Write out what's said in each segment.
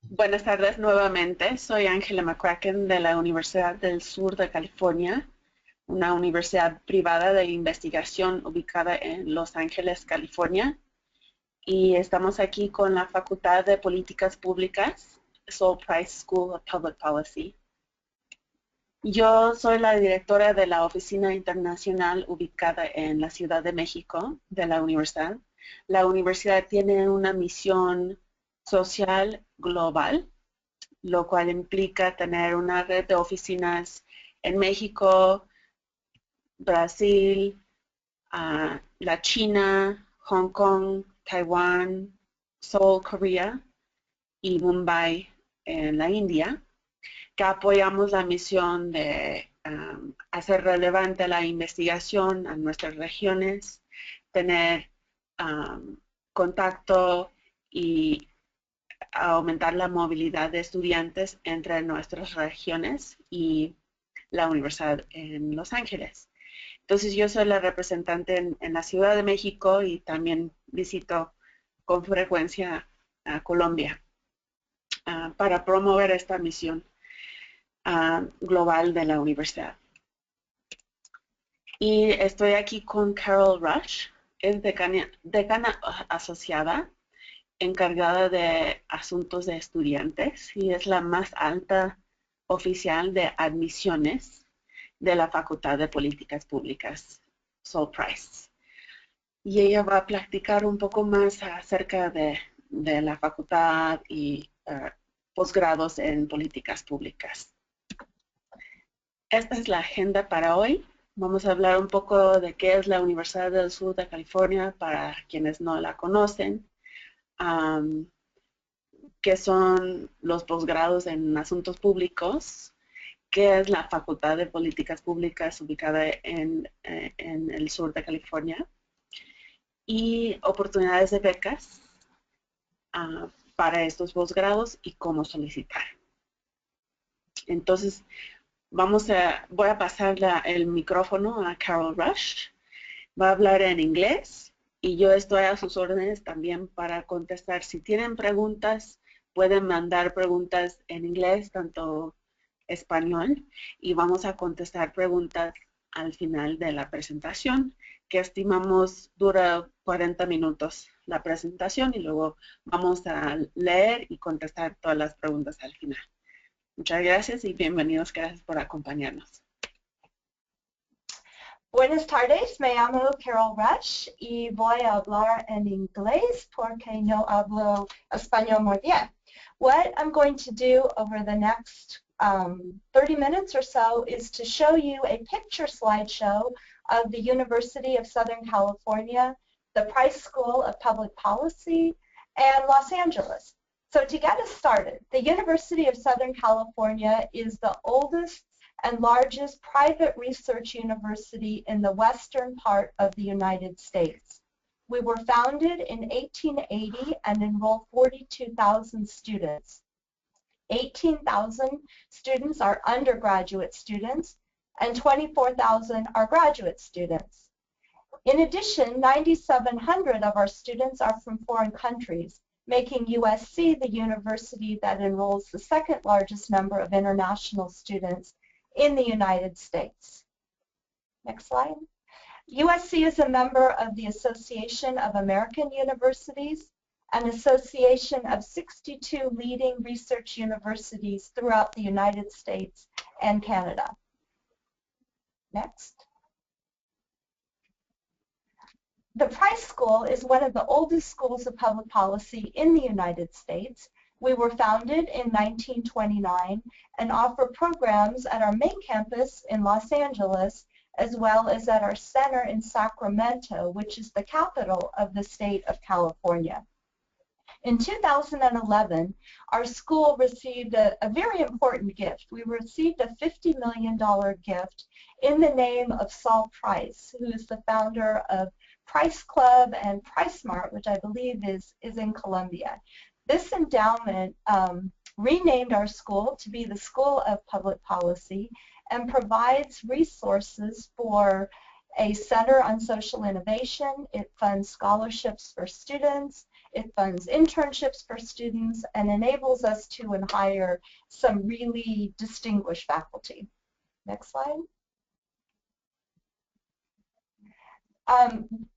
Buenas tardes nuevamente. Soy Ángela McCracken de la Universidad del Sur de California, una universidad privada de investigación ubicada en Los Ángeles, California. Y estamos aquí con la Facultad de Políticas Públicas, Sobre School of Public Policy. Yo soy la directora de la Oficina Internacional ubicada en la Ciudad de México de la universidad. La universidad tiene una misión social global, lo cual implica tener una red de oficinas en México, Brasil, la China, Hong Kong, Taiwán, Seoul, Corea y Mumbai en la India, que apoyamos la misión de hacer relevante la investigación a nuestras regiones, tener contacto y aumentar la movilidad de estudiantes entre nuestras regiones y la Universidad en Los Ángeles. Entonces yo soy la representante en la Ciudad de México y también visito con frecuencia a Colombia para promover esta misión global de la universidad. Y estoy aquí con Carol Rush, es decana asociada encargada de asuntos de estudiantes y es la más alta oficial de admisiones de la Facultad de Políticas Públicas, sobre. Y ella va a platicar un poco más acerca de la facultad y posgrados en políticas públicas. Esta es la agenda para hoy. Vamos a hablar un poco de qué es la Universidad del Sur de California para quienes no la conocen. Qué son los posgrados en asuntos públicos, qué es la Facultad de Políticas Públicas ubicada en el sur de California y oportunidades de becas para estos posgrados y cómo solicitar. Entonces, voy a pasar el micrófono a Carol Rush. Va a hablar en inglés y yo estoy a sus órdenes también para contestar. Si tienen preguntas, pueden mandar preguntas en inglés, tanto español, y vamos a contestar preguntas al final de la presentación, que estimamos dura 40 minutos la presentación y luego vamos a leer y contestar todas las preguntas al final. Muchas gracias y bienvenidos. Gracias por acompañarnos. Buenas tardes, me llamo Carol Rush y voy a hablar en inglés porque no hablo español muy bien. What I'm going to do over the next 30 minutes or so is to show you a picture slideshow of the University of Southern California, the Price School of Public Policy, and Los Angeles. So to get us started, the University of Southern California is the oldest and largest private research university in the western part of the United States. We were founded in 1880 and enrolled 42,000 students. 18,000 students are undergraduate students and 24,000 are graduate students. In addition, 9,700 of our students are from foreign countries, making USC the university that enrolls the second largest number of international students in the United States. Next slide. USC is a member of the Association of American Universities, an association of 62 leading research universities throughout the United States and Canada. Next. The Price School is one of the oldest schools of public policy in the United States. We were founded in 1929 and offer programs at our main campus in Los Angeles as well as at our center in Sacramento, which is the capital of the state of California. In 2011, our school received a very important gift. We received a $50 million gift in the name of Saul Price, who is the founder of Price Club and PriceSmart, which I believe is in Colombia. This endowment renamed our school to be the School of Public Policy and provides resources for a Center on Social Innovation. It funds scholarships for students. It funds internships for students and enables us to hire some really distinguished faculty. Next slide.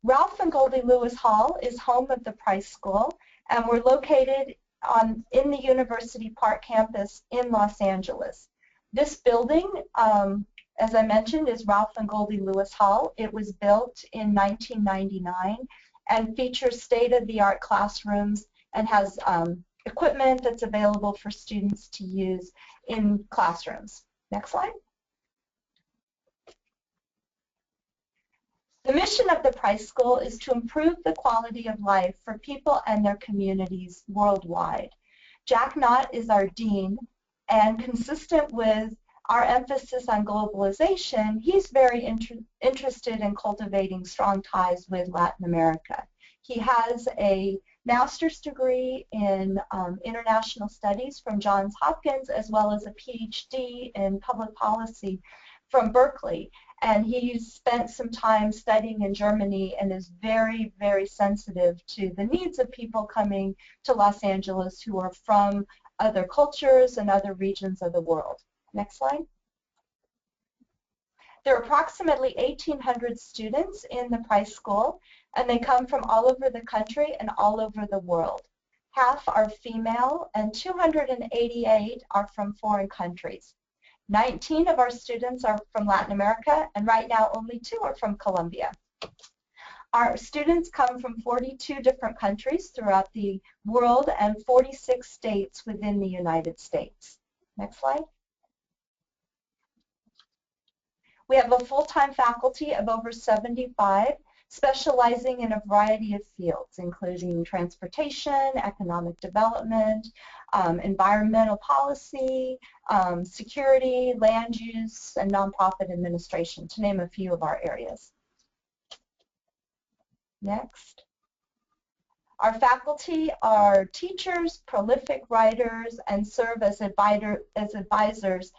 Ralph and Goldie Lewis Hall is home of the Price School, and we're located in the University Park campus in Los Angeles. This building, as I mentioned, is Ralph and Goldie Lewis Hall. It was built in 1999 and features state-of-the-art classrooms and has equipment that's available for students to use in classrooms. Next slide. The mission of the Price School is to improve the quality of life for people and their communities worldwide. Jack Knott is our dean, and consistent with our emphasis on globalization, he's very interested in cultivating strong ties with Latin America. He has a master's degree in international studies from Johns Hopkins, as well as a PhD in public policy from Berkeley. And he's spent some time studying in Germany and is very, very sensitive to the needs of people coming to Los Angeles who are from other cultures and other regions of the world. Next slide. There are approximately 1,800 students in the Price School, and they come from all over the country and all over the world. Half are female, and 288 are from foreign countries. 19 of our students are from Latin America, and right now only 2 are from Colombia. Our students come from 42 different countries throughout the world and 46 states within the United States. Next slide. We have a full-time faculty of over 75, specializing in a variety of fields, including transportation, economic development, environmental policy, security, land use, and nonprofit administration, to name a few of our areas. Next. Our faculty are teachers, prolific writers, and serve as advisors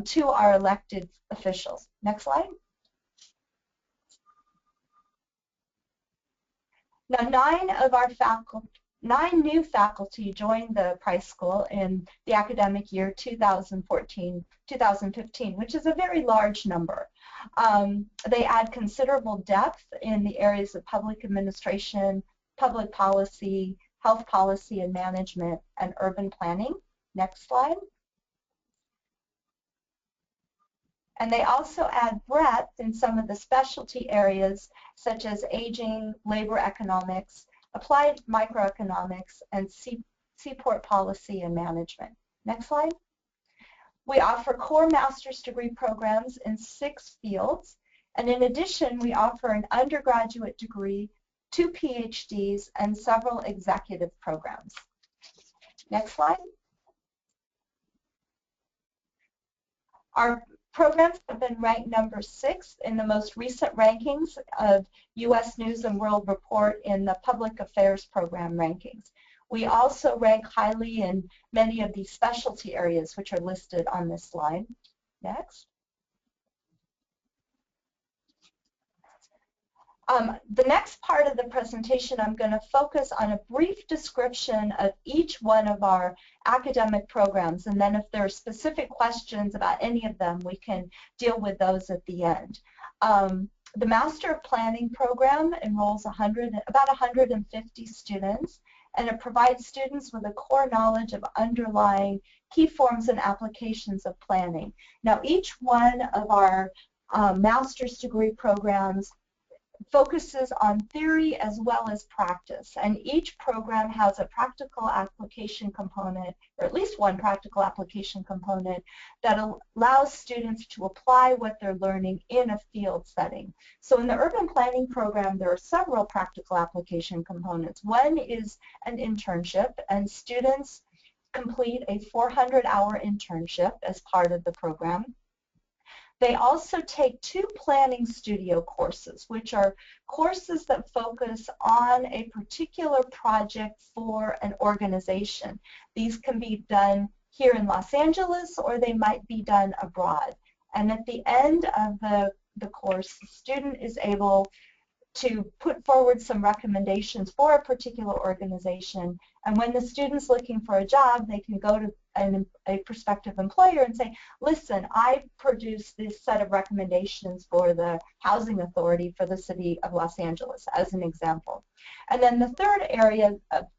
to our elected officials. Next slide. Now, 9 new faculty joined the Price School in the academic year 2014-2015, which is a very large number. They add considerable depth in the areas of public administration, public policy, health policy and management, and urban planning. Next slide. And they also add breadth in some of the specialty areas such as aging, labor economics, applied microeconomics, and seaport policy and management. Next slide. We offer core master's degree programs in 6 fields, and in addition, we offer an undergraduate degree, 2 PhDs, and several executive programs. Next slide. Our programs have been ranked number 6 in the most recent rankings of U.S. News and World Report in the Public Affairs Program rankings. We also rank highly in many of these specialty areas which are listed on this slide. Next. The next part of the presentation, I'm going to focus on a brief description of each one of our academic programs, and then if there are specific questions about any of them, we can deal with those at the end. The Master of Planning program enrolls about 150 students, and it provides students with a core knowledge of underlying key forms and applications of planning. Now, each one of our master's degree programs focuses on theory as well as practice, and each program has a practical application component, or at least one practical application component, that allows students to apply what they're learning in a field setting. So in the urban planning program, there are several practical application components. One is an internship, and students complete a 400-hour internship as part of the program. They also take 2 planning studio courses, which are courses that focus on a particular project for an organization. These can be done here in Los Angeles, or they might be done abroad. And at the end of the course, the student is able to put forward some recommendations for a particular organization. And when the student's looking for a job, they can go to a prospective employer and say, listen, I produced this set of recommendations for the housing authority for the city of Los Angeles, as an example. And then the third area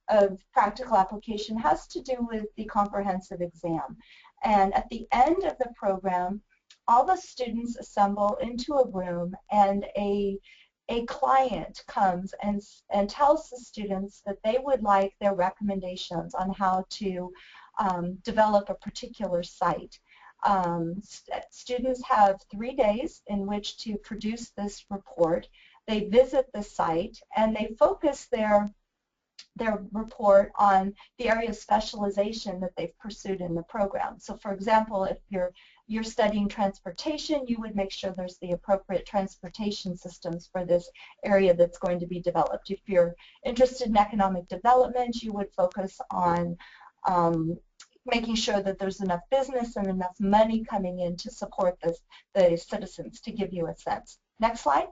of practical application has to do with the comprehensive exam. And at the end of the program, all the students assemble into a room, and a client comes and tells the students that they would like their recommendations on how to develop a particular site. Students have 3 days in which to produce this report. They visit the site, and they focus their report on the area of specialization that they've pursued in the program. So for example, if you're studying transportation, you would make sure there's the appropriate transportation systems for this area that's going to be developed. If you're interested in economic development, you would focus on making sure that there's enough business and enough money coming in to support the citizens, to give you a sense. Next slide.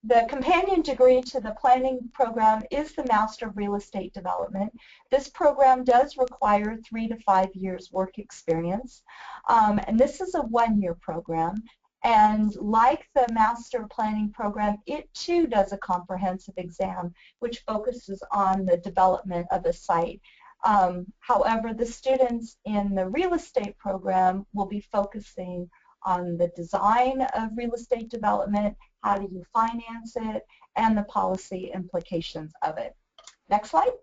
The companion degree to the planning program is the Master of Real Estate Development. This program does require 3 to 5 years work experience, and this is a 1-year program. And like the Master Planning program, it too does a comprehensive exam which focuses on the development of a site. However, the students in the real estate program will be focusing on the design of real estate development, how do you finance it, and the policy implications of it. Next slide.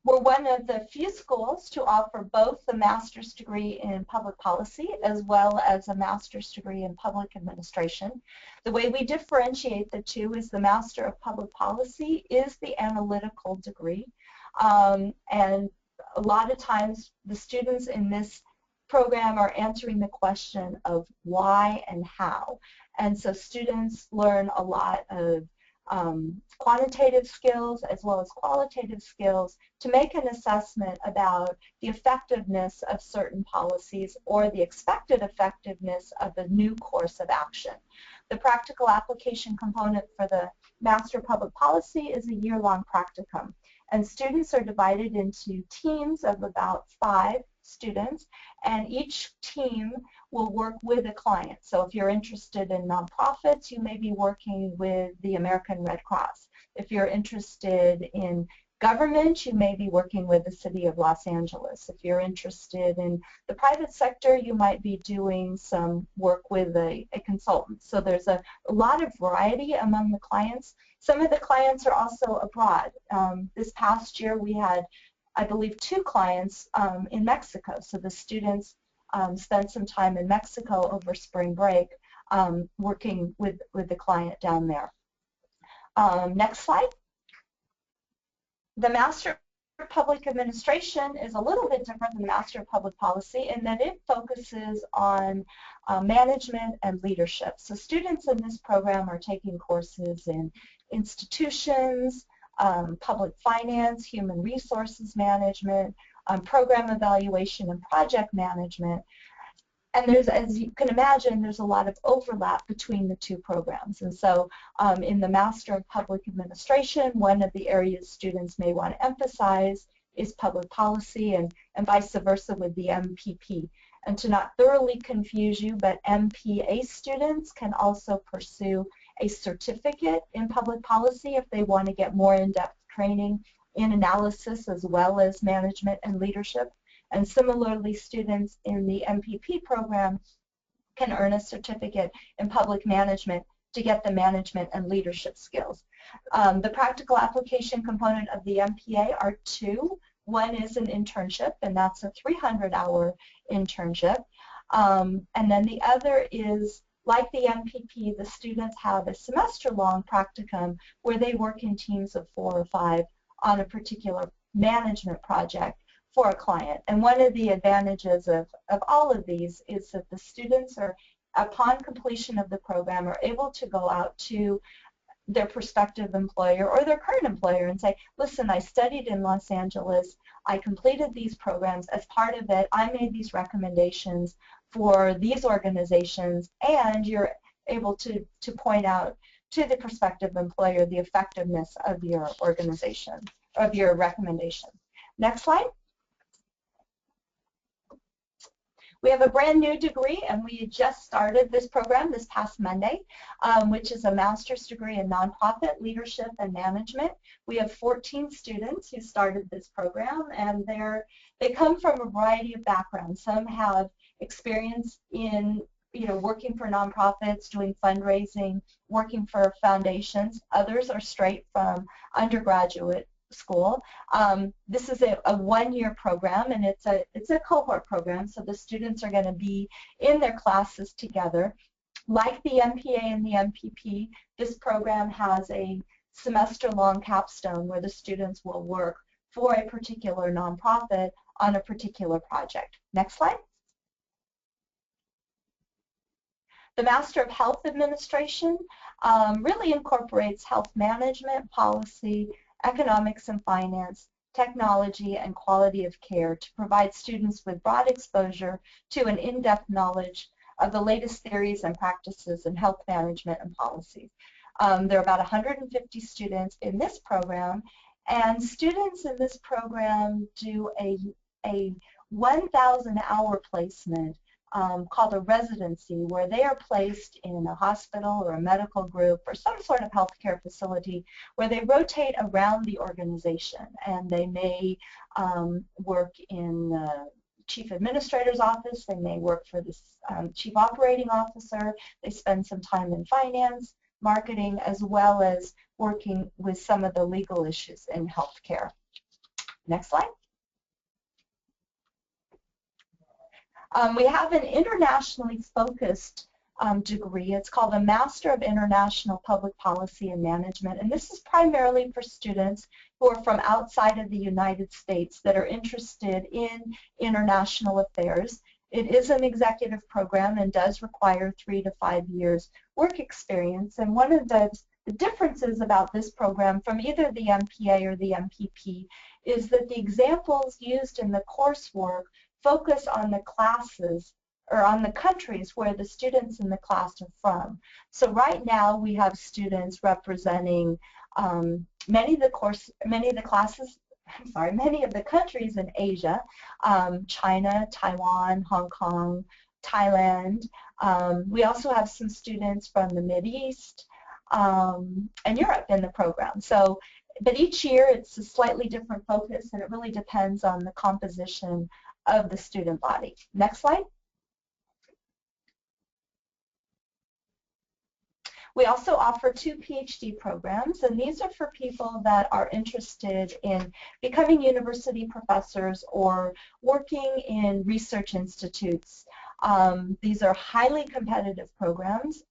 We're one of the few schools to offer both the master's degree in public policy as well as a master's degree in public administration. The way we differentiate the two is the Master of Public Policy is the analytical degree, and a lot of times the students in this program are answering the question of why and how. And so students learn a lot of quantitative skills as well as qualitative skills to make an assessment about the effectiveness of certain policies or the expected effectiveness of a new course of action. The practical application component for the Master of Public Policy is a year-long practicum, and students are divided into teams of about 5 students, and each team will work with a client. So if you're interested in nonprofits, you may be working with the American Red Cross. If you're interested in government, you may be working with the City of Los Angeles. If you're interested in the private sector, you might be doing some work with a consultant. So there's a lot of variety among the clients. Some of the clients are also abroad. This past year we had, I believe, 2 clients in Mexico. So the students spent some time in Mexico over spring break working with the client down there. Next slide. The Master of Public Administration is a little bit different than the Master of Public Policy in that it focuses on management and leadership. So students in this program are taking courses in institutions, public finance, human resources management, program evaluation and project management. And there's, as you can imagine, there's a lot of overlap between the 2 programs. And so in the Master of Public Administration, one of the areas students may want to emphasize is public policy, and vice versa with the MPP. And to not thoroughly confuse you, but MPA students can also pursue a certificate in public policy if they want to get more in-depth training in analysis as well as management and leadership. And similarly, students in the MPP program can earn a certificate in public management to get the management and leadership skills. The practical application component of the MPA are 2. One is an internship, and that's a 300-hour internship. And then the other is, like the MPP, the students have a semester-long practicum where they work in teams of 4 or 5 on a particular management project for a client. And one of the advantages of all of these is that the students are, upon completion of the program, are able to go out to their prospective employer or their current employer and say, listen, I studied in Los Angeles, I completed these programs. As part of it, I made these recommendations for these organizations, and you're able to point out to the prospective employer the effectiveness of your organization, of your recommendation. Next slide. We have a brand new degree, and we just started this program this past Monday, which is a master's degree in nonprofit leadership and management. We have 14 students who started this program, and they come from a variety of backgrounds. Some have experience in working for nonprofits, doing fundraising, working for foundations. Others are straight from undergraduate school. This is a one-year program, and it's a cohort program, so the students are going to be in their classes together. Like the MPA and the MPP, this program has a semester-long capstone where the students will work for a particular nonprofit on a particular project. Next slide. The Master of Health Administration really incorporates health management, policy, economics and finance, technology, and quality of care to provide students with broad exposure to an in-depth knowledge of the latest theories and practices in health management and policies. There are about 150 students in this program, and students in this program do a 1,000-hour placement called a residency, where they are placed in a hospital or a medical group or some sort of healthcare facility where they rotate around the organization, and they may work in the chief administrator's office, they may work for the chief operating officer, they spend some time in finance, marketing, as well as working with some of the legal issues in healthcare. Next slide. We have an internationally focused degree. It's called a Master of International Public Policy and Management, and this is primarily for students who are from outside of the United States that are interested in international affairs. It is an executive program and does require 3 to 5 years work experience, and one of the differences about this program from either the MPA or the MPP is that the examples used in the coursework focus on the classes or on the countries where the students in the class are from. So right now we have students representing many of the countries in Asia, China, Taiwan, Hong Kong, Thailand. We also have some students from the Mideast and Europe in the program. So, but each year it's a slightly different focus, and it really depends on the composition of the student body. Next slide. We also offer 2 PhD programs, and these are for people that are interested in becoming university professors or working in research institutes. These are highly competitive programs.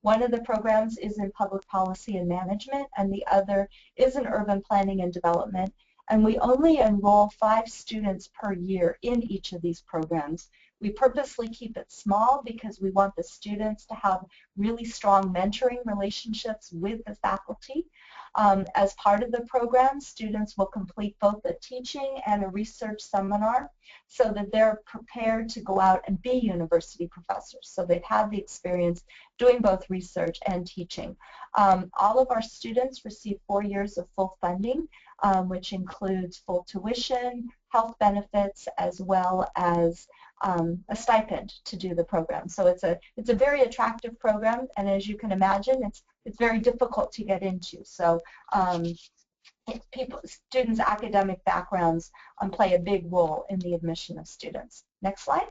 One of the programs is in public policy and management, and the other is in urban planning and development. And we only enroll 5 students per year in each of these programs. We purposely keep it small because we want the students to have really strong mentoring relationships with the faculty. As part of the program, students will complete both a teaching and a research seminar so that they're prepared to go out and be university professors. So they've had the experience doing both research and teaching. All of our students receive 4 years of full funding, which includes full tuition, health benefits, as well as a stipend to do the program. So it's a very attractive program, and as you can imagine, it's very difficult to get into. So students' academic backgrounds play a big role in the admission of students. Next slide.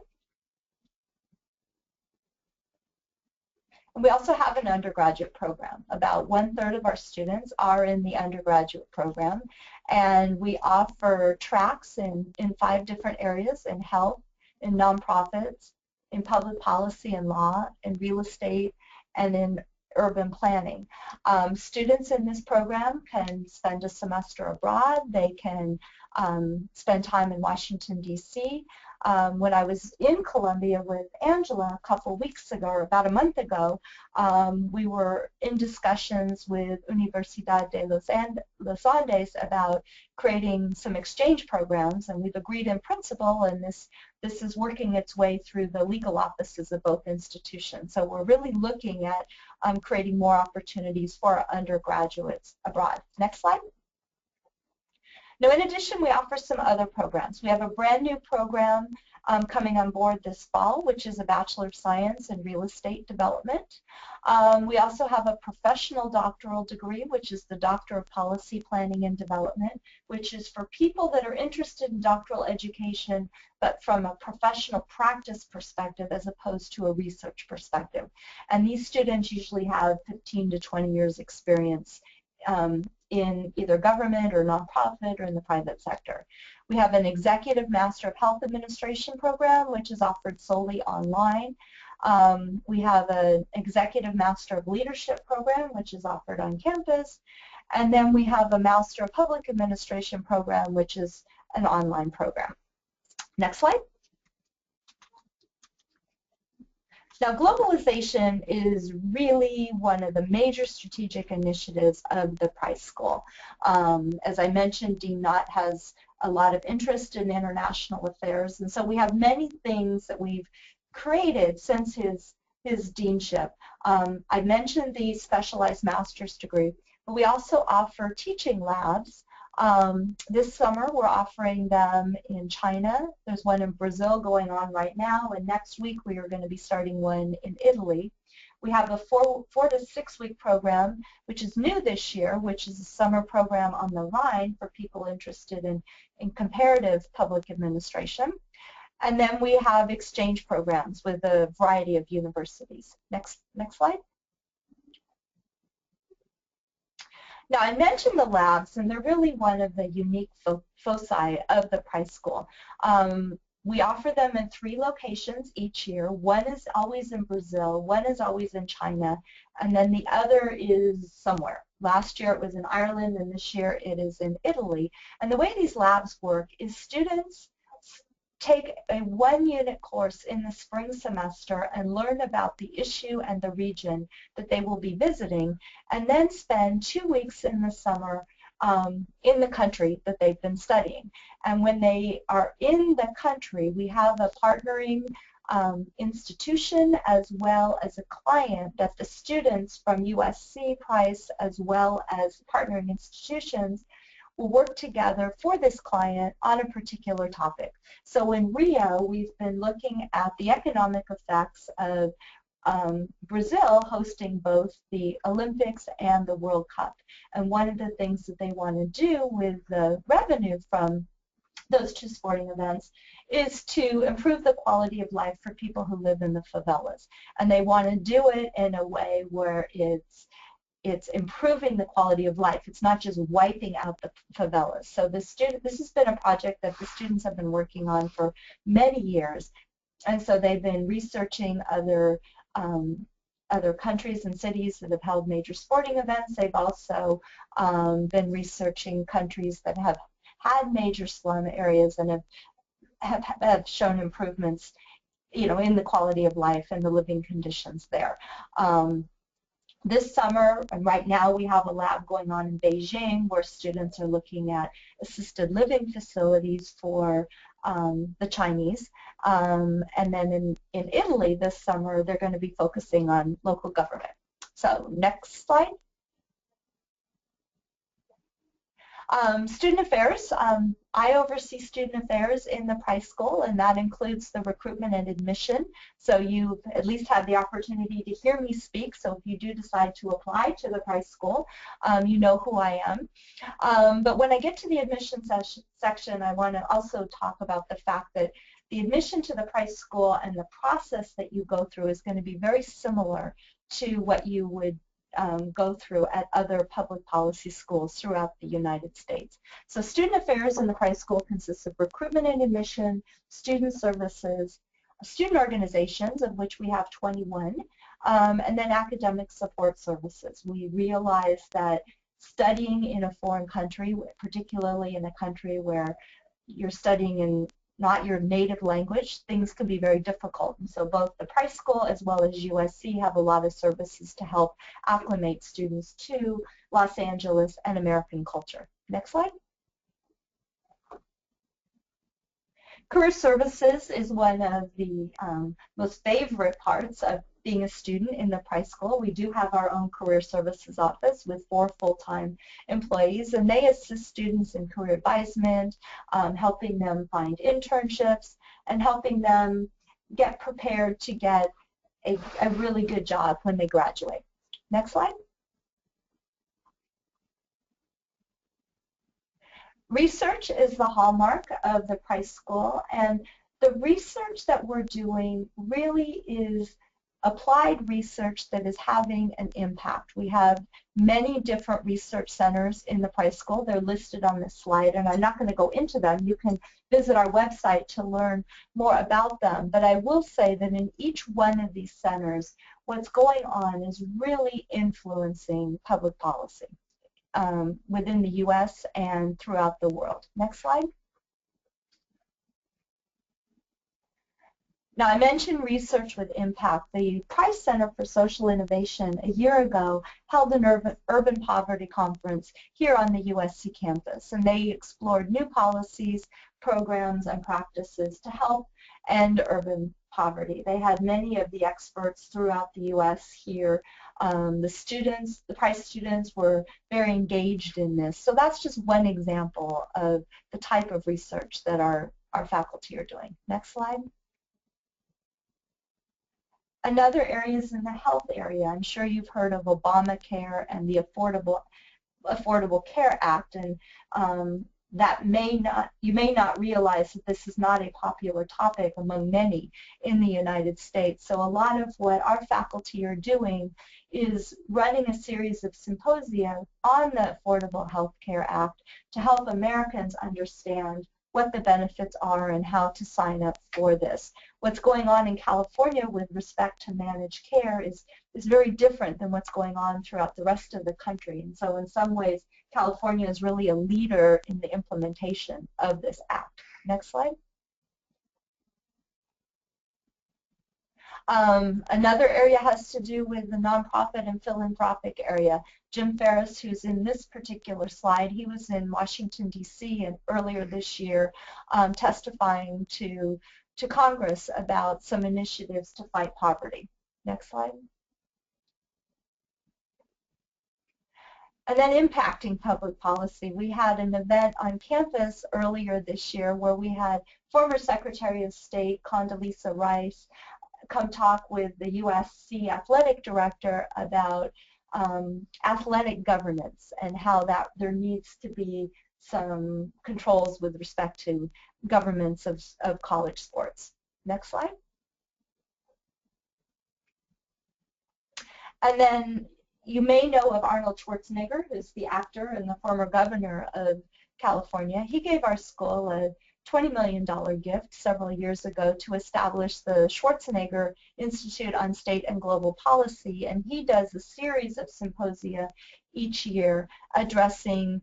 And we also have an undergraduate program. About 1/3 of our students are in the undergraduate program, and we offer tracks in 5 different areas: in health, in nonprofits, in public policy and law, in real estate, and in urban planning. Students in this program can spend a semester abroad. They can spend time in Washington, D.C. When I was in Colombia with Angela a couple weeks ago, or about a month ago, we were in discussions with Universidad de Los Andes about creating some exchange programs, and we've agreed in principle, and this is working its way through the legal offices of both institutions. So we're really looking at creating more opportunities for our undergraduates abroad. Next slide. Now, in addition, we offer some other programs. We have a brand new program coming on board this fall, which is a Bachelor of Science in Real Estate Development. We also have a professional doctoral degree, which is the Doctor of Policy Planning and Development, which is for people that are interested in doctoral education, but from a professional practice perspective as opposed to a research perspective. And these students usually have 15 to 20 years experience in either government or nonprofit or in the private sector. We have an Executive Master of Health Administration program, which is offered solely online. We have an Executive Master of Leadership program, which is offered on campus. And then we have a Master of Public Administration program, which is an online program. Next slide. Now, globalization is really one of the major strategic initiatives of the Price School. As I mentioned, Dean Knott has a lot of interest in international affairs, and so we have many things that we've created since his deanship. I mentioned the specialized master's degree, but we also offer teaching labs. This summer we're offering them in China. There's one in Brazil going on right now, and next week we are going to be starting one in Italy. We have a four to 6 week program, which is new this year, which is a summer program on the Rhine for people interested in comparative public administration. And then we have exchange programs with a variety of universities. Next slide. Now, I mentioned the labs, and they're really one of the unique foci of the Price School. We offer them in 3 locations each year. One is always in Brazil, one is always in China, and then the other is somewhere. Last year it was in Ireland, and this year it is in Italy. And the way these labs work is students take a 1-unit course in the spring semester and learn about the issue and the region that they will be visiting, and then spend 2 weeks in the summer in the country that they've been studying. And when they are in the country, we have a partnering institution as well as a client that the students from USC, Price, as well as partnering institutions will work together for this client on a particular topic. So in Rio, we've been looking at the economic effects of Brazil hosting both the Olympics and the World Cup. And one of the things that they want to do with the revenue from those 2 sporting events is to improve the quality of life for people who live in the favelas. And they want to do it in a way where it's improving the quality of life. It's not just wiping out the favelas. So this has been a project that the students have been working on for many years. And so they've been researching other countries and cities that have held major sporting events. They've also been researching countries that have had major slum areas and have shown improvements, in the quality of life and the living conditions there. This summer, and right now, we have a lab going on in Beijing where students are looking at assisted living facilities for the Chinese. And then in Italy this summer, they're going to be focusing on local government. So next slide. Student affairs. I oversee student affairs in the Price School, and that includes the recruitment and admission. So you at least have the opportunity to hear me speak. So if you do decide to apply to the Price School, you know who I am. But when I get to the admission section, I want to also talk about the fact that the admission to the Price School and the process that you go through is going to be very similar to what you would go through at other public policy schools throughout the United States. So student affairs in the Price School consists of recruitment and admission, student services, student organizations, of which we have 21, And then academic support services. We realize that studying in a foreign country, particularly in a country where you're studying in not your native language, things can be very difficult. And so both the Price School as well as USC have a lot of services to help acclimate students to Los Angeles and American culture. Next slide. Career services is one of the most favorite parts of being a student in the Price School. We do have our own career services office with 4 full-time employees, and they assist students in career advisement, helping them find internships, and helping them get prepared to get a really good job when they graduate. Next slide. Research is the hallmark of the Price School, and the research that we're doing really is applied research that is having an impact. We have many different research centers in the Price School. They're listed on this slide, and I'm not going to go into them. You can visit our website to learn more about them. But I will say that in each one of these centers, what's going on is really influencing public policy within the U.S. and throughout the world. Next slide. Now, I mentioned research with impact. The Price Center for Social Innovation a year ago held an urban poverty conference here on the USC campus, and they explored new policies, programs, and practices to help end urban poverty. They had many of the experts throughout the U.S. here. The Price students were very engaged in this. So that's just one example of the type of research that our faculty are doing. Next slide. Another area is in the health area. I'm sure you've heard of Obamacare and the Affordable Care Act, and you may not realize that this is not a popular topic among many in the United States. So a lot of what our faculty are doing is running a series of symposia on the Affordable Health Care Act to help Americans understand what the benefits are and how to sign up for this. What's going on in California with respect to managed care is very different than what's going on throughout the rest of the country. And so in some ways, California is really a leader in the implementation of this act. Next slide. Another area has to do with the nonprofit and philanthropic area. Jim Ferris, who's in this particular slide, he was in Washington, D.C. and earlier this year testifying to Congress about some initiatives to fight poverty. Next slide. And then impacting public policy. We had an event on campus earlier this year where we had former Secretary of State Condoleezza Rice come talk with the USC athletic director about athletic governance and how that there needs to be some controls with respect to governments of college sports. Next slide. And then you may know of Arnold Schwarzenegger, who's the actor and the former governor of California. He gave our school a $20 million gift several years ago to establish the Schwarzenegger Institute on State and Global Policy, and he does a series of symposia each year addressing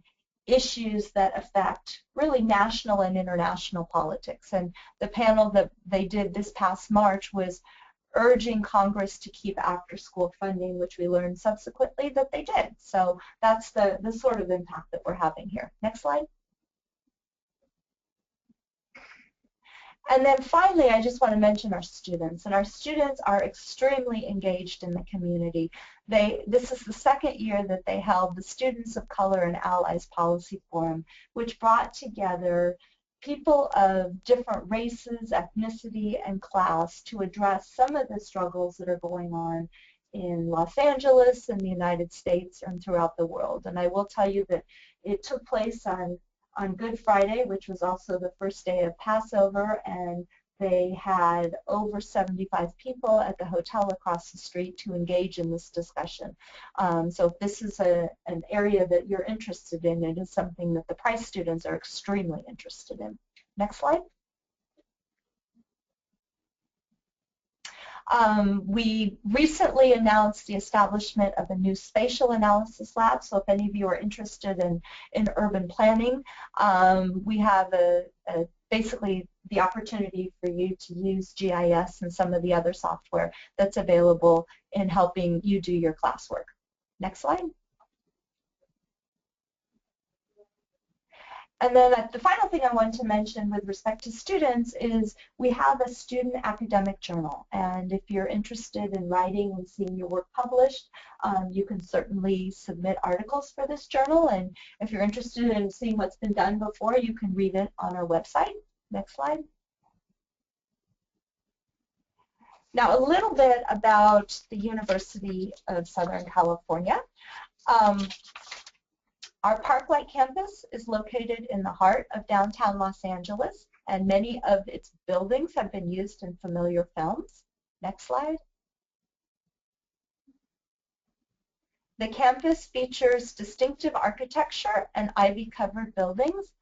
issues that affect really national and international politics. And the panel that they did this past March was urging Congress to keep after-school funding, which we learned subsequently that they did. So that's the sort of impact that we're having here. Next slide. And then finally, I just want to mention our students. And our students are extremely engaged in the community. This is the second year that they held the Students of Color and Allies Policy Forum, which brought together people of different races, ethnicity, and class to address some of the struggles that are going on in Los Angeles, in the United States, and throughout the world. And I will tell you that it took place on Good Friday, which was also the first day of Passover, and they had over 75 people at the hotel across the street to engage in this discussion. So if this is an area that you're interested in, it is something that the Price students are extremely interested in. Next slide. We recently announced the establishment of a new spatial analysis lab, so if any of you are interested in urban planning, we have basically the opportunity for you to use GIS and some of the other software that's available in helping you do your classwork. Next slide. And then the final thing I want to mention with respect to students is we have a student academic journal. And if you're interested in writing and seeing your work published, you can certainly submit articles for this journal. And if you're interested in seeing what's been done before, you can read it on our website. Next slide. Now, a little bit about the University of Southern California. Our Parklight campus is located in the heart of downtown Los Angeles, and many of its buildings have been used in familiar films. Next slide. The campus features distinctive architecture and ivy-covered buildings.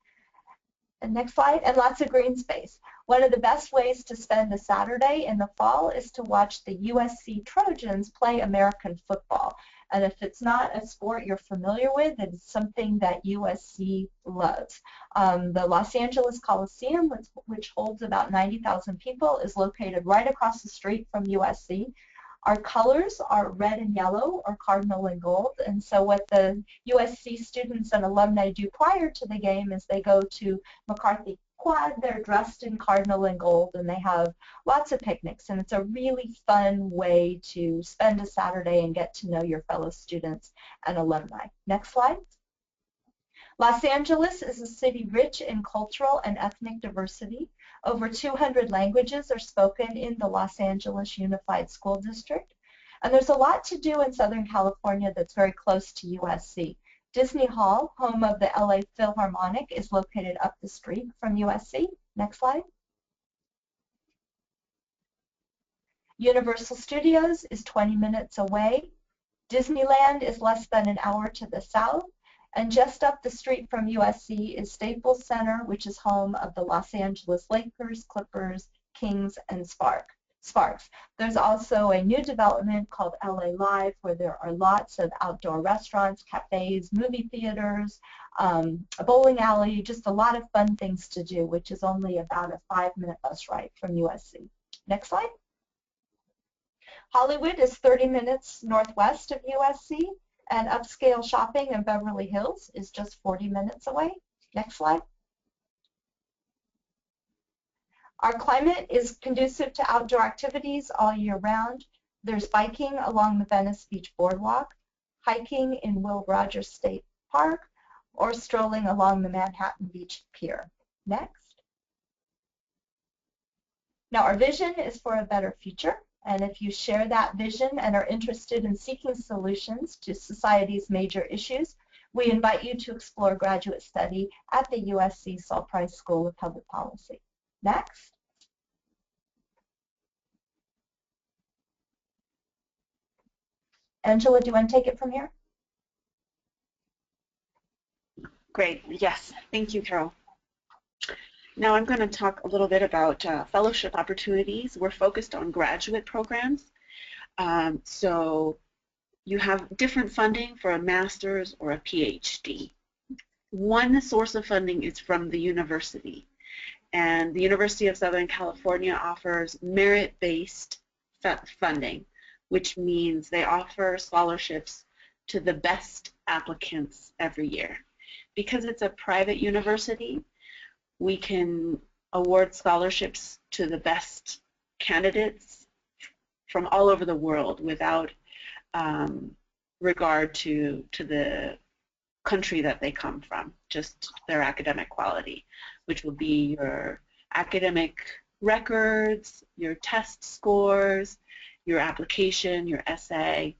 And next slide, and lots of green space. One of the best ways to spend a Saturday in the fall is to watch the USC Trojans play American football. And if it's not a sport you're familiar with, it's something that USC loves. The Los Angeles Coliseum, which holds about 90,000 people, is located right across the street from USC. Our colors are red and yellow, or cardinal and gold, and so what the USC students and alumni do prior to the game is they go to McCarthy Quad, they're dressed in cardinal and gold, and they have lots of picnics, and it's a really fun way to spend a Saturday and get to know your fellow students and alumni. Next slide. Los Angeles is a city rich in cultural and ethnic diversity. Over 200 languages are spoken in the Los Angeles Unified School District. And there's a lot to do in Southern California that's very close to USC. Disney Hall, home of the LA Philharmonic, is located up the street from USC. Next slide. Universal Studios is 20 minutes away. Disneyland is less than an hour to the south. And just up the street from USC is Staples Center, which is home of the Los Angeles Lakers, Clippers, Kings, and Sparks. There's also a new development called LA Live, where there are lots of outdoor restaurants, cafes, movie theaters, a bowling alley, just a lot of fun things to do, which is only about a 5-minute bus ride from USC. Next slide. Hollywood is 30 minutes northwest of USC. And upscale shopping in Beverly Hills is just 40 minutes away. Next slide. Our climate is conducive to outdoor activities all year round. There's biking along the Venice Beach Boardwalk, hiking in Will Rogers State Park, or strolling along the Manhattan Beach Pier. Next. Now, our vision is for a better future. And if you share that vision and are interested in seeking solutions to society's major issues, we invite you to explore graduate study at the USC Saul Price School of Public Policy. Next. Angela, do you want to take it from here? Great. Yes. Thank you, Carol. Now I'm going to talk a little bit about fellowship opportunities. We're focused on graduate programs. So you have different funding for a master's or a PhD. One source of funding is from the university. And the University of Southern California offers merit-based funding, which means they offer scholarships to the best applicants every year. Because it's a private university, we can award scholarships to the best candidates from all over the world without regard to the country that they come from, just their academic quality, which will be your academic records, your test scores, your application, your essay,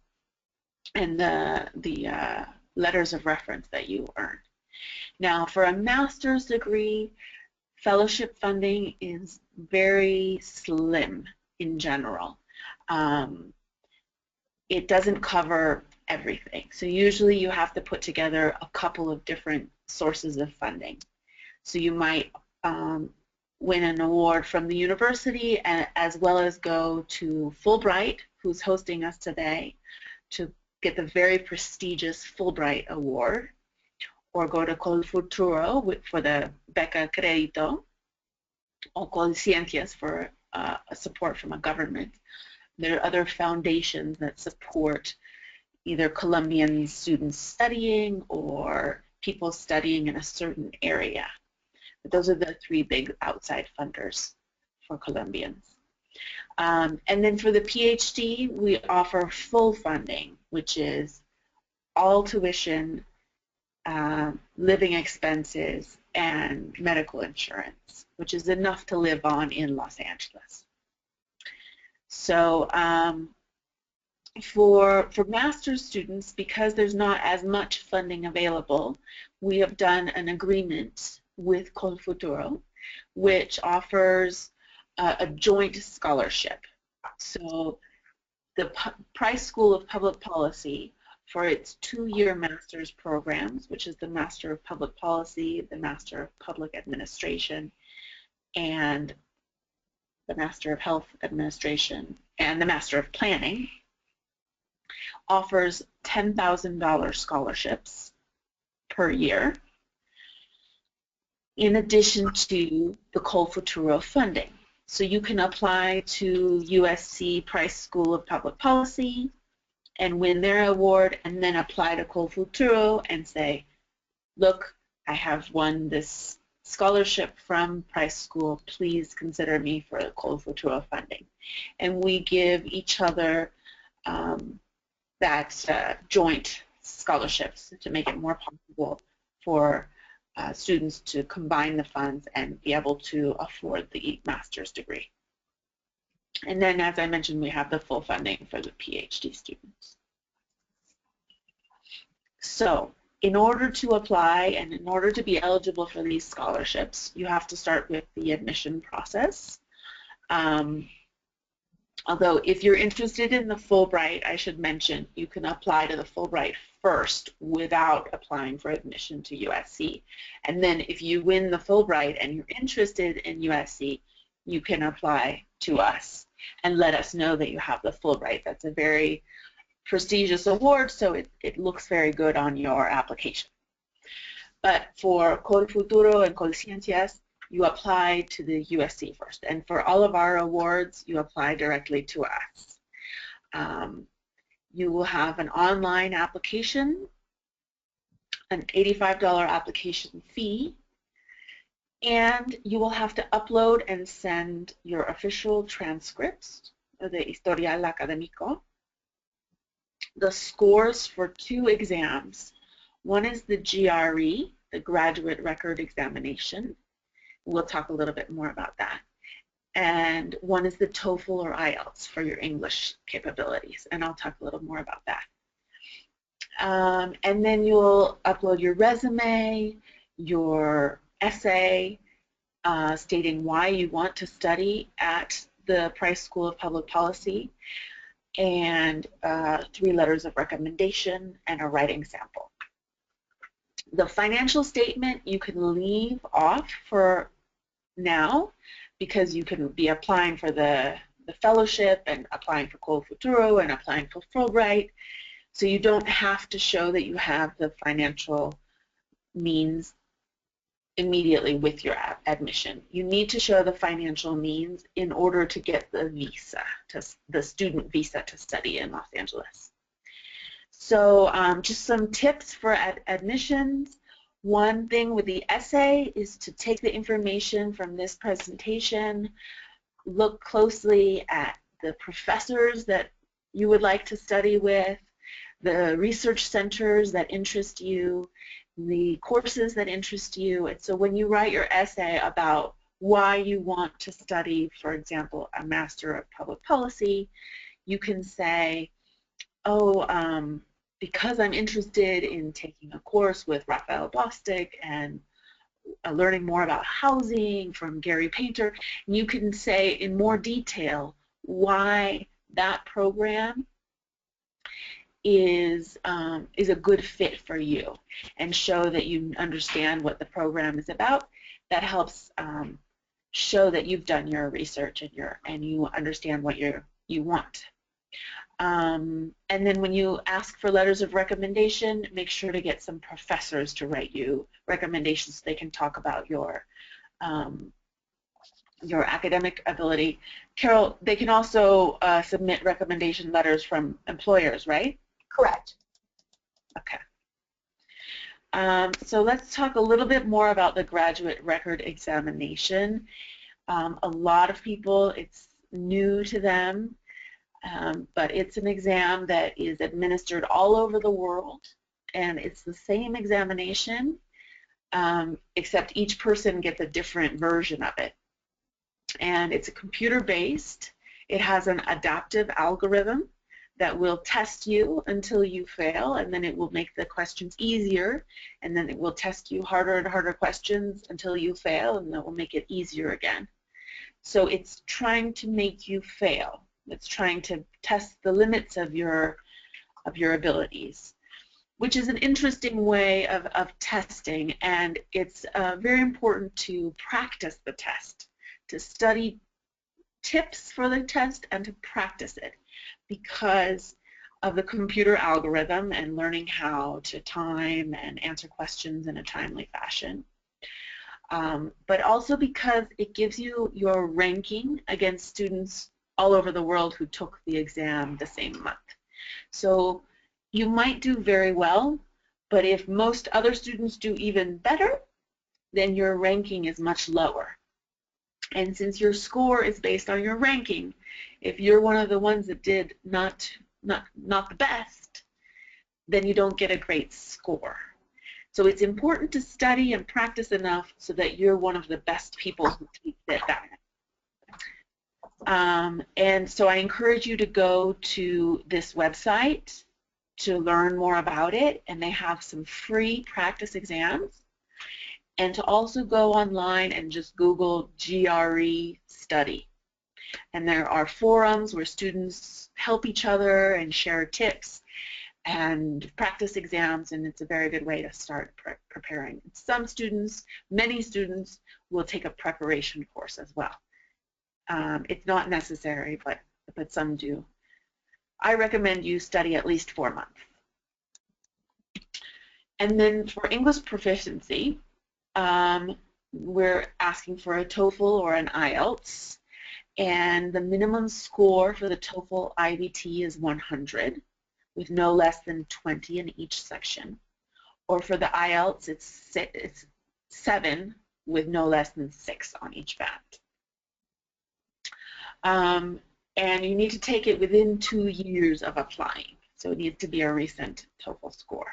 and the letters of reference that you earn. Now, for a master's degree, fellowship funding is very slim in general. It doesn't cover everything. So usually you have to put together a couple of different sources of funding. So you might win an award from the university, and as well as go to Fulbright, who's hosting us today, to get the very prestigious Fulbright Award, or go to Colfuturo for the Beca Crédito, or Colciencias for support from a government. There are other foundations that support either Colombian students studying or people studying in a certain area. But those are the three big outside funders for Colombians. And then for the PhD, we offer full funding, which is all tuition, living expenses, and medical insurance, which is enough to live on in Los Angeles. So for master's students, because there's not as much funding available, we have done an agreement with Colfuturo, which offers a joint scholarship. So the Price School of Public Policy, for its 2-year master's programs, which is the Master of Public Policy, the Master of Public Administration, and the Master of Health Administration, and the Master of Planning, offers $10,000 scholarships per year, in addition to the Colfuturo funding. So you can apply to USC Price School of Public Policy and win their award, and then apply to Colfuturo and say, look, I have won this scholarship from Price School, please consider me for the Colfuturo funding. And we give each other that joint scholarships to make it more possible for students to combine the funds and be able to afford the master's degree. And then, as I mentioned, we have the full funding for the PhD students. So in order to apply and in order to be eligible for these scholarships, you have to start with the admission process. Although if you're interested in the Fulbright, I should mention, you can apply to the Fulbright first without applying for admission to USC. And then if you win the Fulbright and you're interested in USC, you can apply to us and let us know that you have the Fulbright. That's a very prestigious award, so it looks very good on your application. But for Colfuturo and Colciencias, you apply to the USC first. And for all of our awards, you apply directly to us. You will have an online application, an $85 application fee, and you will have to upload and send your official transcripts, the Historial Académico, the scores for 2 exams. One is the GRE, the Graduate Record Examination. We'll talk a little bit more about that. And one is the TOEFL or IELTS for your English capabilities, and I'll talk a little more about that. And then you'll upload your resume, your essay, stating why you want to study at the Price School of Public Policy, and 3 letters of recommendation and a writing sample. The financial statement you can leave off for now because you can be applying for the fellowship and applying for Colfuturo and applying for Fulbright, so you don't have to show that you have the financial means immediately with your admission. You need to show the financial means in order to get the visa, the student visa to study in Los Angeles. So just some tips for admissions. One thing with the essay is to take the information from this presentation, look closely at the professors that you would like to study with, the research centers that interest you, the courses that interest you. And so when you write your essay about why you want to study, for example, a Master of Public Policy, you can say, oh, because I'm interested in taking a course with Raphael Bostic and learning more about housing from Gary Painter, you can say in more detail why that program is a good fit for you, and show that you understand what the program is about. That helps show that you've done your research and you understand what you want. And then when you ask for letters of recommendation, make sure to get some professors to write you recommendations so they can talk about your academic ability. Carol, they can also submit recommendation letters from employers, right? Correct. Okay. So let's talk a little bit more about the graduate record examination. A lot of people, it's new to them, but it's an exam that is administered all over the world, and it's the same examination, except each person gets a different version of it. And it's computer-based. It has an adaptive algorithm that will test you until you fail, and then it will make the questions easier, and then it will test you harder and harder questions until you fail, and that will make it easier again. So it's trying to make you fail. It's trying to test the limits of your abilities, which is an interesting way of testing, and it's very important to practice the test, to study tips for the test and to practice it, because of the computer algorithm and learning how to time and answer questions in a timely fashion. But also because it gives you your ranking against students all over the world who took the exam the same month. So you might do very well, but if most other students do even better, then your ranking is much lower. And since your score is based on your ranking, if you're one of the ones that did not the best, then you don't get a great score. So it's important to study and practice enough so that you're one of the best people who take that. And so I encourage you to go to this website to learn more about it, and they have some free practice exams. And to also go online and just Google GRE study. And there are forums where students help each other and share tips and practice exams, and it's a very good way to start preparing. Some students, many students, will take a preparation course as well. It's not necessary, but some do. I recommend you study at least 4 months. And then for English proficiency, we're asking for a TOEFL or an IELTS, and the minimum score for the TOEFL IBT is 100 with no less than 20 in each section, or for the IELTS it's 7 with no less than 6 on each band. And you need to take it within 2 years of applying, so it needs to be a recent TOEFL score.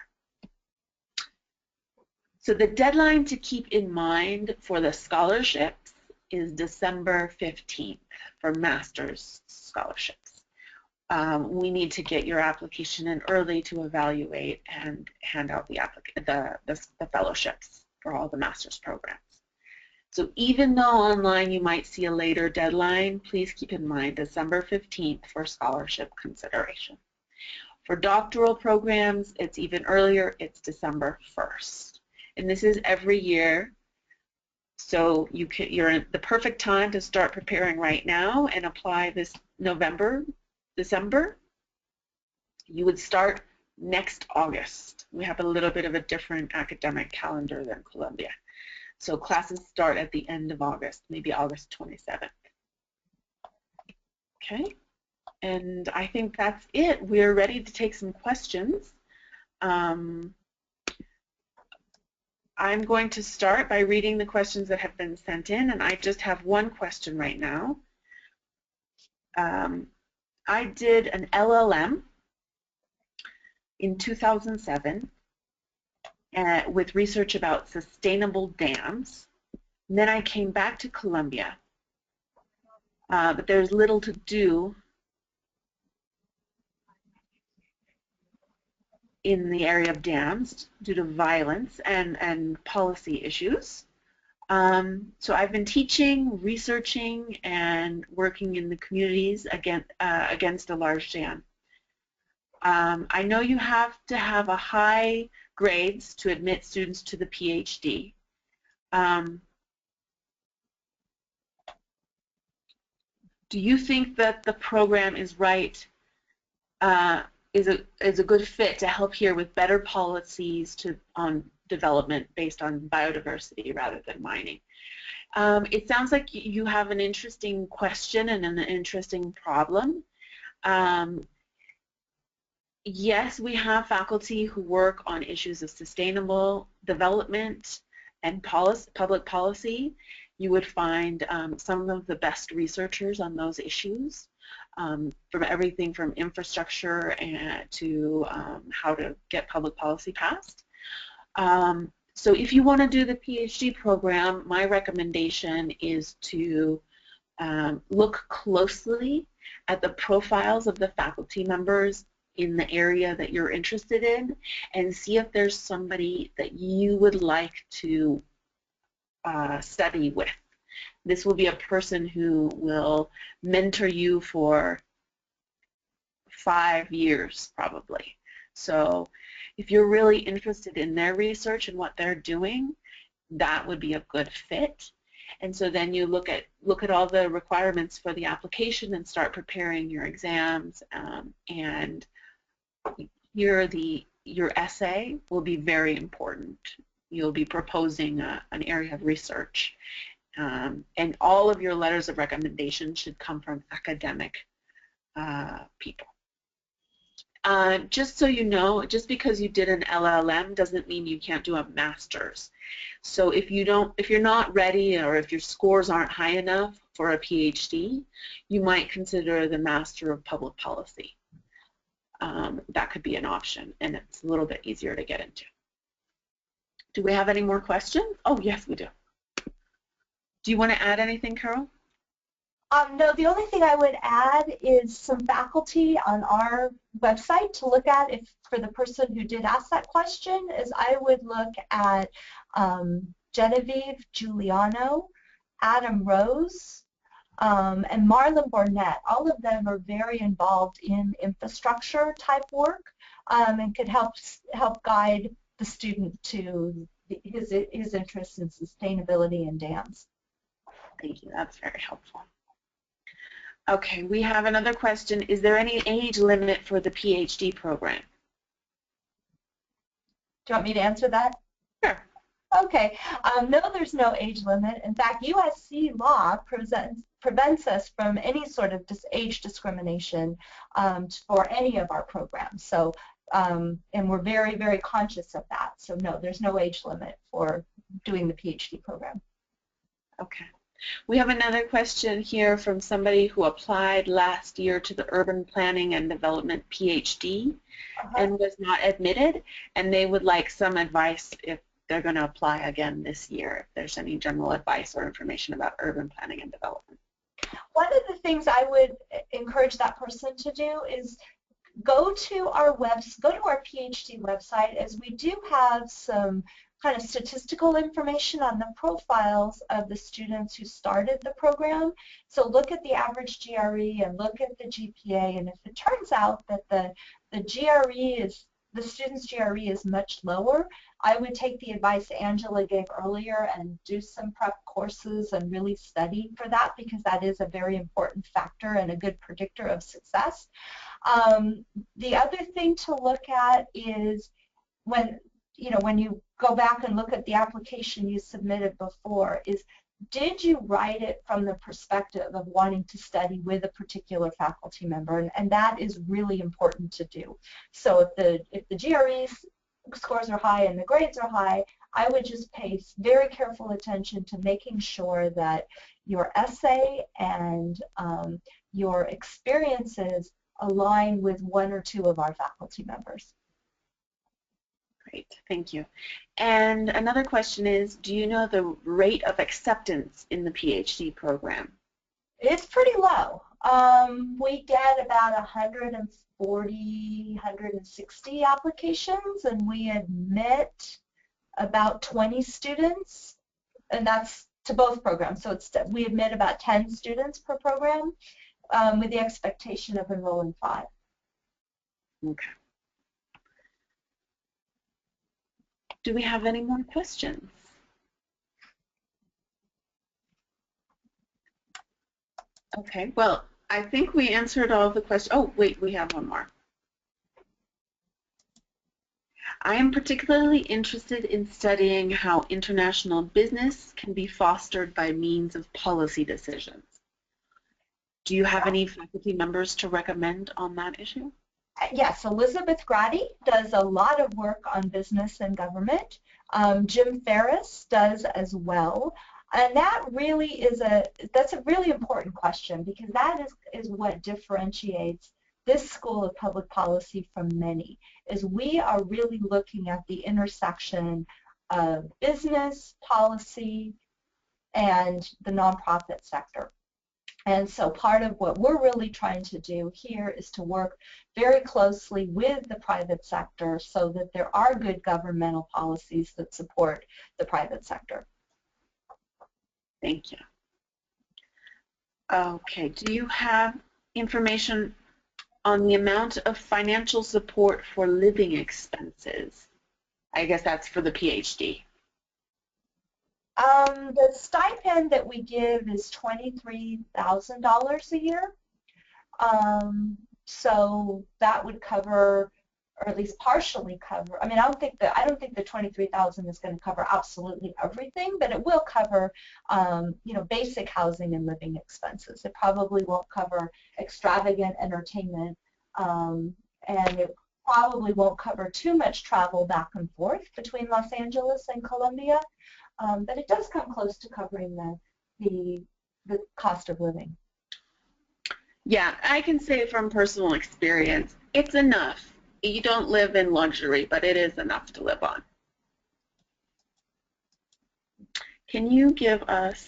So the deadline to keep in mind for the scholarships is December 15th for master's scholarships. We need to get your application in early to evaluate and hand out the fellowships for all the master's programs. So even though online you might see a later deadline, please keep in mind December 15th for scholarship consideration. For doctoral programs, it's even earlier, it's December 1st. And this is every year, so you're in the perfect time to start preparing right now and apply this December. You would start next August. We have a little bit of a different academic calendar than Columbia. So classes start at the end of August, maybe August 27th. Okay, and I think that's it. We're ready to take some questions. I'm going to start by reading the questions that have been sent in, and I just have one question right now. I did an LLM in 2007 with research about sustainable dams. And then I came back to Columbia, but there's little to do in the area of dams due to violence and policy issues. So I've been teaching, researching, and working in the communities against a large dam. I know you have to have a high grades to admit students to the PhD. Do you think that the program is right, is a good fit to help here with better policies on development based on biodiversity rather than mining? It sounds like you have an interesting question and an interesting problem. Yes, we have faculty who work on issues of sustainable development and public policy. You would find some of the best researchers on those issues, from everything from infrastructure to how to get public policy passed. So if you want to do the PhD program, my recommendation is to look closely at the profiles of the faculty members in the area that you're interested in and see if there's somebody that you would like to study with. This will be a person who will mentor you for 5 years probably. So if you're really interested in their research and what they're doing, that would be a good fit. And so then you look at all the requirements for the application and start preparing your exams, and your essay will be very important. You'll be proposing an area of research, and all of your letters of recommendation should come from academic people. Just so you know, just because you did an LLM doesn't mean you can't do a master's. So if you're not ready, or if your scores aren't high enough for a PhD, you might consider the Master of Public Policy. That could be an option, and it's a little bit easier to get into. Do we have any more questions? Oh, yes, we do. Do you want to add anything, Carol? No, the only thing I would add is some faculty on our website to look at if for the person who did ask that question is I would look at Genevieve Giuliano, Adam Rose, and Marlon Bornett. All of them are very involved in infrastructure type work and could help guide the student to his interest in sustainability and dams. Thank you. That's very helpful. Okay, we have another question. Is there any age limit for the PhD program? Do you want me to answer that? Sure. Okay. No, there's no age limit. In fact, USC law prevents us from any sort of age discrimination for any of our programs. So, and we're very, very conscious of that. So, no, there's no age limit for doing the PhD program. Okay. We have another question here from somebody who applied last year to the Urban Planning and Development PhD and was not admitted, and they would like some advice if they're going to apply again this year, if there's any general advice or information about urban planning and development. One of the things I would encourage that person to do is go to our PhD website, as we do have some kind of statistical information on the profiles of the students who started the program. So look at the average GRE and look at the GPA, and if it turns out that the student's GRE is much lower, I would take the advice Angela gave earlier and do some prep courses and really study for that, because that is a very important factor and a good predictor of success. The other thing to look at is when you go back and look at the application you submitted before, is did you write it from the perspective of wanting to study with a particular faculty member? And that is really important to do. So if the GRE scores are high and the grades are high, I would just pay very careful attention to making sure that your essay and your experiences align with one or two of our faculty members. Great, thank you. And another question is, do you know the rate of acceptance in the PhD program? It's pretty low. We get about 140, 160 applications, and we admit about 20 students, and that's to both programs. So we admit about 10 students per program with the expectation of enrolling 5. Okay. Do we have any more questions? Okay, well, I think we answered all of the questions. Oh, wait, we have one more. I am particularly interested in studying how international business can be fostered by means of policy decisions. Do you have any faculty members to recommend on that issue? Yes, Elizabeth Grady does a lot of work on business and government. Jim Ferris does as well. And that really that's a really important question, because that is what differentiates this school of public policy from many, is we are really looking at the intersection of business, policy, and the nonprofit sector. And so part of what we're really trying to do here is to work very closely with the private sector so that there are good governmental policies that support the private sector. Thank you. Okay, do you have information on the amount of financial support for living expenses? I guess that's for the PhD. The stipend that we give is $23,000 a year. So that would cover, or at least partially cover. I mean, I don't think the 23,000 is going to cover absolutely everything, but it will cover, you know, basic housing and living expenses. It probably won't cover extravagant entertainment, and it probably won't cover too much travel back and forth between Los Angeles and Columbia. But it does come close to covering the cost of living. Yeah, I can say from personal experience, it's enough. You don't live in luxury, but it is enough to live on. Can you give us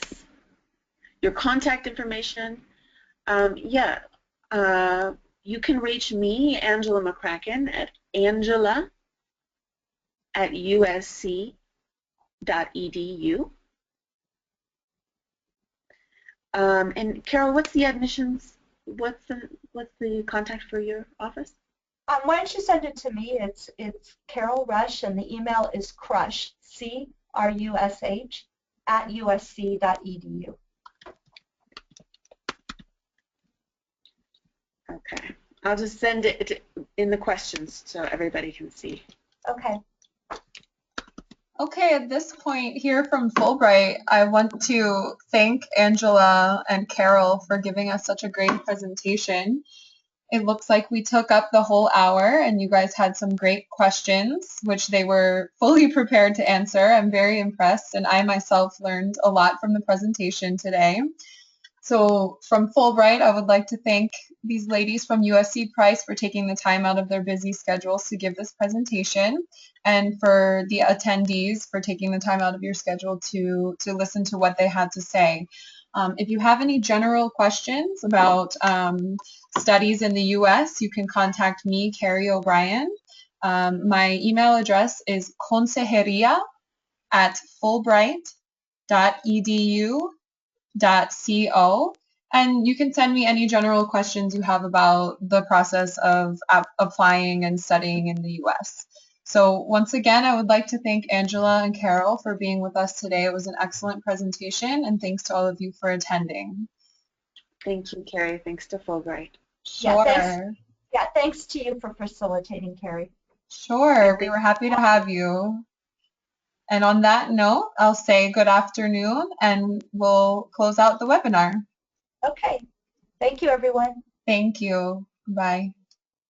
your contact information? You can reach me, Angela McCracken, at angela@usc.edu. And Carol, what's the admissions? What's the contact for your office? Why don't you send it to me? It's Carol Rush, and the email is crush, C-R-U-S-H, @usc.edu. Okay, I'll just send it in the questions so everybody can see. Okay. Okay, at this point here from Fulbright, I want to thank Angela and Carol for giving us such a great presentation. It looks like we took up the whole hour and you guys had some great questions, which they were fully prepared to answer. I'm very impressed, and I myself learned a lot from the presentation today. So from Fulbright, I would like to thank these ladies from USC Price for taking the time out of their busy schedules to give this presentation, and for the attendees for taking the time out of your schedule to listen to what they had to say. If you have any general questions about studies in the US, you can contact me, Carrie O'Brien. My email address is consejeria@fulbright.edu.co, and you can send me any general questions you have about the process of applying and studying in the US. So once again, I would like to thank Angela and Carol for being with us today. It was an excellent presentation, and thanks to all of you for attending. Thank you, Carrie. Thanks to Fulbright. Sure. Thanks to you for facilitating, Carrie. Sure, we were happy to have you. And on that note, I'll say good afternoon, and we'll close out the webinar. Okay. Thank you, everyone. Thank you. Bye.